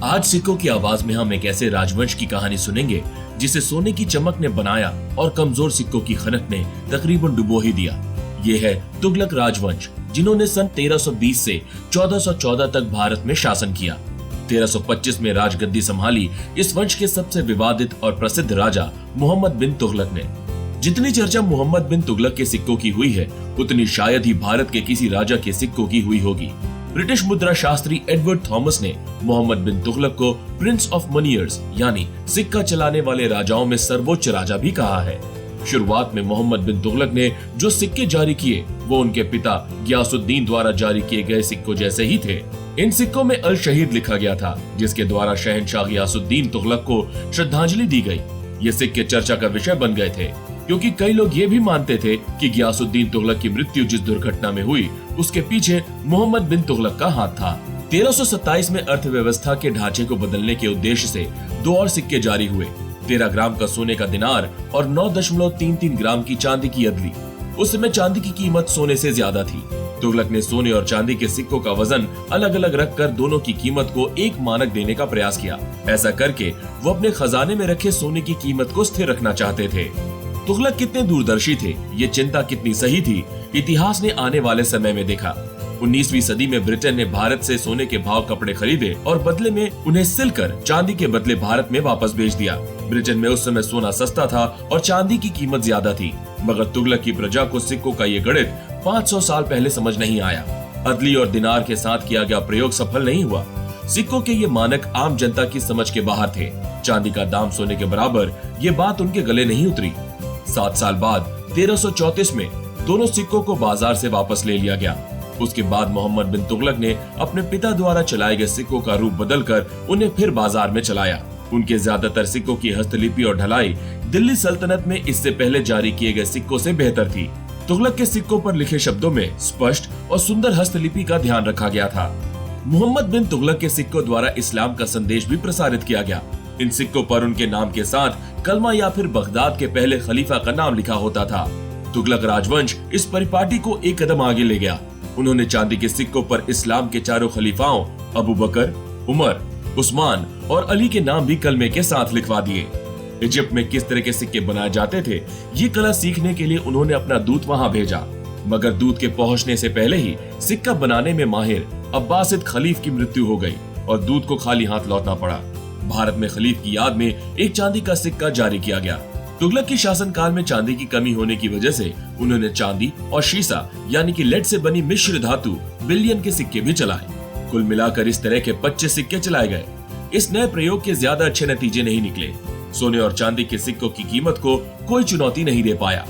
आज सिक्कों की आवाज में हम एक ऐसे राजवंश की कहानी सुनेंगे जिसे सोने की चमक ने बनाया और कमजोर सिक्कों की खनक ने तकरीबन डुबो ही दिया। ये है तुगलक राजवंश, जिन्होंने सन 1320 से 1414 तक भारत में शासन किया। 1325 में राजगद्दी संभाली इस वंश के सबसे विवादित और प्रसिद्ध राजा मोहम्मद बिन तुगलक ने। जितनी चर्चा मोहम्मद बिन तुगलक के सिक्कों की हुई है, उतनी शायद ही भारत के किसी राजा के सिक्कों की हुई होगी। ब्रिटिश मुद्रा शास्त्री एडवर्ड थॉमस ने मोहम्मद बिन तुगलक को प्रिंस ऑफ मनीयर्स यानी सिक्का चलाने वाले राजाओं में सर्वोच्च राजा भी कहा है। शुरुआत में मोहम्मद बिन तुगलक ने जो सिक्के जारी किए वो उनके पिता गियासुद्दीन द्वारा जारी किए गए सिक्कों जैसे ही थे। इन सिक्कों में अल शहीद लिखा गया था, जिसके द्वारा शहनशाह गियासुद्दीन तुगलक को श्रद्धांजलि दी गई। ये सिक्के चर्चा का विषय बन गए थे, क्योंकि कई लोग ये भी मानते थे कि गियासुद्दीन तुगलक की मृत्यु जिस दुर्घटना में हुई उसके पीछे मोहम्मद बिन तुगलक का हाथ था। 1327 में अर्थव्यवस्था के ढांचे को बदलने के उद्देश्य से 2 और सिक्के जारी हुए, 13 ग्राम का सोने का दिनार और 9.33 ग्राम की चांदी की अदली। उस समय चांदी की कीमत सोने से ज्यादा थी। तुगलक ने सोने और चांदी के सिक्कों का वजन अलग अलग रखकर दोनों की कीमत को एक मानक देने का प्रयास किया। ऐसा करके वो अपने खजाने में रखे सोने की कीमत को स्थिर रखना चाहते थे। तुगलक कितने दूरदर्शी थे, ये चिंता कितनी सही थी, इतिहास ने आने वाले समय में देखा। 19वीं सदी में ब्रिटेन ने भारत से सोने के भाव कपड़े खरीदे और बदले में उन्हें सिलकर चांदी के बदले भारत में वापस भेज दिया। ब्रिटेन में उस समय सोना सस्ता था और चांदी की कीमत ज्यादा थी, मगर तुगलक की प्रजा को सिक्कों का ये गणित 500 साल पहले समझ नहीं आया। अदली और दिनार के साथ किया गया प्रयोग सफल नहीं हुआ। सिक्कों के ये मानक आम जनता की समझ के बाहर थे। चांदी का दाम सोने के बराबर, ये बात उनके गले नहीं उतरी। 7 साल बाद 1334 में दोनों सिक्कों को बाजार से वापस ले लिया गया। उसके बाद मोहम्मद बिन तुगलक ने अपने पिता द्वारा चलाए गए सिक्कों का रूप बदलकर उन्हें फिर बाजार में चलाया। उनके ज्यादातर सिक्कों की हस्तलिपि और ढलाई दिल्ली सल्तनत में इससे पहले जारी किए गए सिक्कों से बेहतर थी। तुगलक के सिक्कों पर लिखे शब्दों में स्पष्ट और सुंदर हस्तलिपि का ध्यान रखा गया था। मोहम्मद बिन तुगलक के सिक्कों द्वारा इस्लाम का संदेश भी प्रसारित किया गया। इन सिक्कों पर उनके नाम के साथ कलमा या फिर बगदाद के पहले खलीफा का नाम लिखा होता था। तुगलक राजवंश इस परिपाटी को एक कदम आगे ले गया। उन्होंने चांदी के सिक्कों पर इस्लाम के 4 खलीफाओं अबू बकर, उमर, उस्मान और अली के नाम भी कलमे के साथ लिखवा दिए। इजिप्ट में किस तरह के सिक्के बनाए जाते थे, ये कला सीखने के लिए उन्होंने अपना दूत वहां भेजा, मगर दूत के पहुंचने से पहले ही सिक्का बनाने में माहिर अब्बासिद खलीफ की मृत्यु हो गई और दूत को खाली हाथ लौटना पड़ा। भारत में खलीफ की याद में एक चांदी का सिक्का जारी किया गया। तुगलक की शासनकाल में चांदी की कमी होने की वजह से उन्होंने चांदी और शीशा यानी कि लेड से बनी मिश्र धातु बिलियन के सिक्के भी चलाए। कुल मिलाकर इस तरह के 25 सिक्के चलाए गए। इस नए प्रयोग के ज्यादा अच्छे नतीजे नहीं निकले। सोने और चांदी के सिक्कों की कीमत को कोई चुनौती नहीं दे पाया।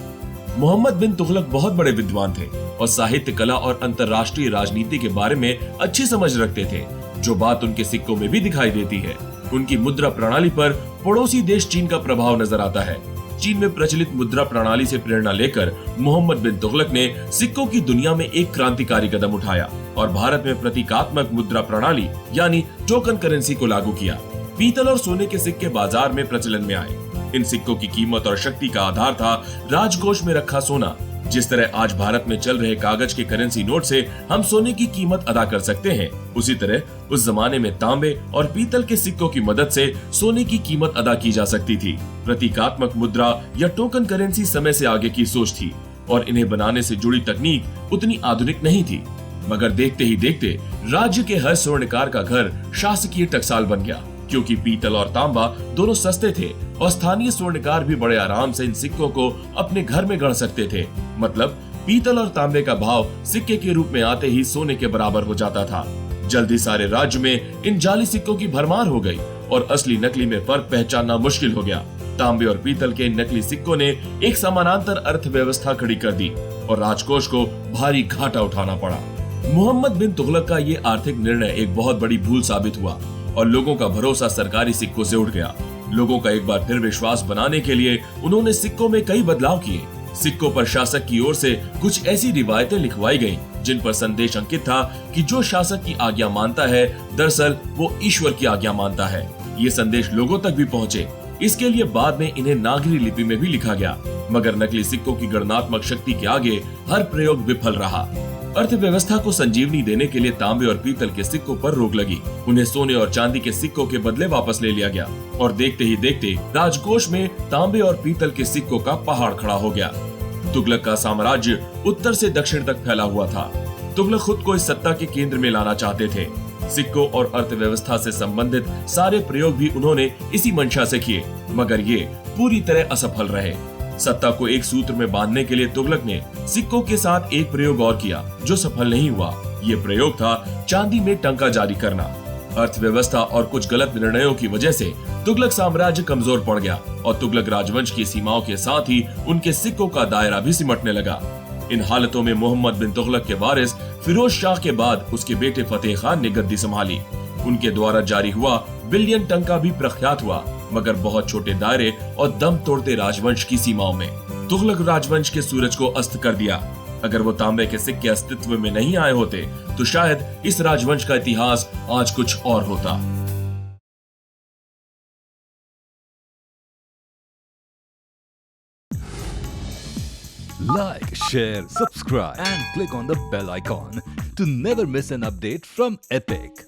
मोहम्मद बिन तुगलक बहुत बड़े विद्वान थे और साहित्य, कला और अंतर्राष्ट्रीय राजनीति के बारे में अच्छी समझ रखते थे, जो बात उनके सिक्कों में भी दिखाई देती है। उनकी मुद्रा प्रणाली पर पड़ोसी देश चीन का प्रभाव नजर आता है। चीन में प्रचलित मुद्रा प्रणाली से प्रेरणा लेकर मोहम्मद बिन तुगलक ने सिक्कों की दुनिया में एक क्रांतिकारी कदम उठाया और भारत में प्रतीकात्मक मुद्रा प्रणाली यानी टोकन करेंसी को लागू किया। पीतल और सोने के सिक्के बाजार में प्रचलन में आए। इन सिक्कों की कीमत और शक्ति का आधार था राजकोष में रखा सोना। जिस तरह आज भारत में चल रहे कागज के करेंसी नोट से हम सोने की कीमत अदा कर सकते हैं, उसी तरह उस जमाने में तांबे और पीतल के सिक्कों की मदद से सोने की कीमत अदा की जा सकती थी। प्रतीकात्मक मुद्रा या टोकन करेंसी समय से आगे की सोच थी और इन्हें बनाने से जुड़ी तकनीक उतनी आधुनिक नहीं थी, मगर देखते ही देखते राज्य के हर स्वर्णकार का घर शासकीय टकसाल बन गया, क्योंकि पीतल और तांबा दोनों सस्ते थे और स्थानीय स्वर्णकार भी बड़े आराम से इन सिक्कों को अपने घर में गढ़ सकते थे। मतलब पीतल और तांबे का भाव सिक्के के रूप में आते ही सोने के बराबर हो जाता था। जल्दी सारे राज्य में इन जाली सिक्कों की भरमार हो गई और असली नकली में फर्क पहचानना मुश्किल हो गया। तांबे और पीतल के नकली सिक्कों ने एक समानांतर अर्थव्यवस्था खड़ी कर दी और राजकोष को भारी घाटा उठाना पड़ा। मोहम्मद बिन तुगलक का ये आर्थिक निर्णय एक बहुत बड़ी भूल साबित हुआ और लोगों का भरोसा सरकारी सिक्कों से उठ गया। लोगों का एक बार फिर विश्वास बनाने के लिए उन्होंने सिक्कों में कई बदलाव किए। सिक्कों पर शासक की ओर से कुछ ऐसी रिवायतें लिखवाई गईं, जिन पर संदेश अंकित था कि जो शासक की आज्ञा मानता है, दरअसल वो ईश्वर की आज्ञा मानता है। ये संदेश लोगों तक भी पहुँचे, इसके लिए बाद में इन्हें नागरी लिपि में भी लिखा गया, मगर नकली सिक्कों की गणनात्मक शक्ति के आगे हर प्रयोग विफल रहा। अर्थव्यवस्था को संजीवनी देने के लिए तांबे और पीतल के सिक्कों पर रोक लगी। उन्हें सोने और चांदी के सिक्कों के बदले वापस ले लिया गया और देखते ही देखते राजकोष में तांबे और पीतल के सिक्कों का पहाड़ खड़ा हो गया। तुगलक का साम्राज्य उत्तर से दक्षिण तक फैला हुआ था। तुगलक खुद को इस सत्ता के केंद्र में लाना चाहते थे। सिक्कों और अर्थव्यवस्था से संबंधित सारे प्रयोग भी उन्होंने इसी मंशा से किए, मगर ये पूरी तरह असफल रहे। सत्ता को एक सूत्र में बांधने के लिए तुगलक ने सिक्कों के साथ एक प्रयोग और किया जो सफल नहीं हुआ। ये प्रयोग था चांदी में टंका जारी करना। अर्थव्यवस्था और कुछ गलत निर्णयों की वजह से तुगलक साम्राज्य कमजोर पड़ गया और तुगलक राजवंश की सीमाओं के साथ ही उनके सिक्कों का दायरा भी सिमटने लगा। इन हालतों में मोहम्मद बिन तुगलक के वारिस फिरोज शाह के बाद उसके बेटे फतेह खान ने गद्दी संभाली। उनके द्वारा जारी हुआ बिलियन टंका भी प्रख्यात हुआ, मगर बहुत छोटे दायरे और दम तोड़ते राजवंश की सीमाओं में। तुगलक राजवंश के सूरज को अस्त कर दिया। अगर वो तांबे के सिक्के अस्तित्व में नहीं आए होते तो शायद इस राजवंश का इतिहास आज कुछ और होता। Like, share, subscribe and click on the bell icon to never miss an update from Epic.